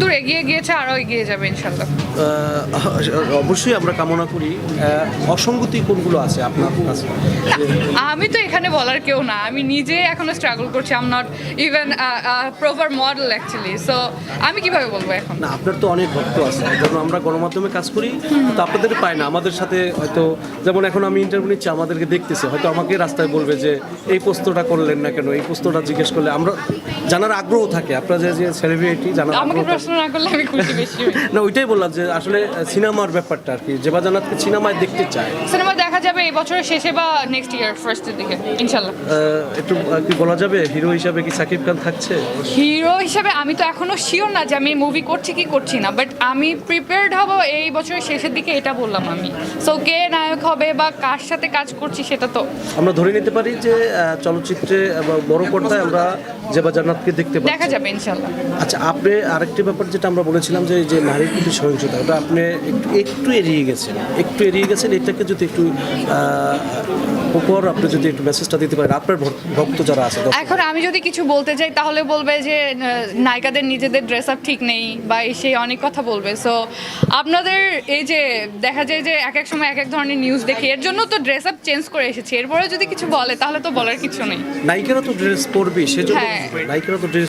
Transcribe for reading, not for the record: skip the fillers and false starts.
দূর এগিয়ে গিয়েছে, আরও এগিয়ে যাবে ইনশাল্লাহ। অবশ্যই আমরা কামনা করি। অসঙ্গতি কোনগুলো আছে আপনার কাছে? আমি তো এখানে বলার কেউ না, আমি নিজে এখনো স্ট্রাগল করছি। I am not even proper model actually, so আমি কিভাবে বলবো এখন? না, আপনার তো অনেক ভক্ত আছে, যেমন আমরা গণমাধ্যমে কাজ করি তো আপনাদের পাই না, আমাদের সাথে হয়তো যেমন এখন আমি ইন্টারভিউ নিচ্ছি, আমাদেরকে দেখতেছে, হয়তো আমাকে রাস্তায় বলবে যে এই প্রশ্নটা করলেন না কেন, এই প্রশ্নটা জিজ্ঞেস করলে আমরা জানার আগ্রহ থাকে। আপনার যে সেলিব্রিটি জানার আমাকে আগ্রহ প্রশ্ন না করলে আমি খুশি বেশি হই। না, ওইটাই বললাম যে আসলে সিনেমার ব্যাপারটা আর কি, জেবা জান্নাতকে সিনেমায় দেখতে চায়। সিনেমা দেখা যাবে এই বছরের শেষে বা নেক্সট ইয়ার ফার্স্টের দিকে ইনশাল্লাহ। একটু কি বলা যাবে, হিরো হিসাবে কি সাকিব খান থাকছে? হিরো হিসাবে আমি তো এখনো শিওর না যে আমি মুভি করছি কি করছি না, বাট আমি প্রিপেয়ার্ড হব এই বছরের শেষের দিকে, এটা বললাম আমি। সো কে নায়ক হবে বা কার সাথে কাজ করছি সেটা তো আমরা ধরে নিতে পারি যে চলচ্চিত্রে বা বড় পর্দায় আমরা জেবা জান্নাতকে দেখতে পাচ্ছি। দেখা যাবে ইনশাল্লাহ। আচ্ছা, আপনি আরেকটি ব্যাপার যেটা আমরা বলেছিলাম যে যে নারীর প্রতি সহিংসতা, ওটা আপনি একটু এড়িয়ে গেছেন, এটাকে যদি একটু উপর আপনি যদি একটু মেসেজটা দিতে পারেন আপনার ভক্ত যারা আছে। এখন আমি যদি কিছু বলতে চাই তাহলে বলবে যে নায়িকাদের নিজেদের ড্রেস আপ ঠিক নেই বা সেই অনেক কথা বলবে। সো আপনাদের এই যে দেখা যায় যে এক এক সময় এক এক ধরনের নিউজ দেখি, এর জন্য তো ড্রেস আপ চেঞ্জ করে এসেছি, এরপরে যদি কিছু বলে তাহলে তো বলার কিছু নেই। নায়িকারা তো ড্রেস পরবে, সেজন্য হ্যাঁ। নায়িকারা তো ড্রেস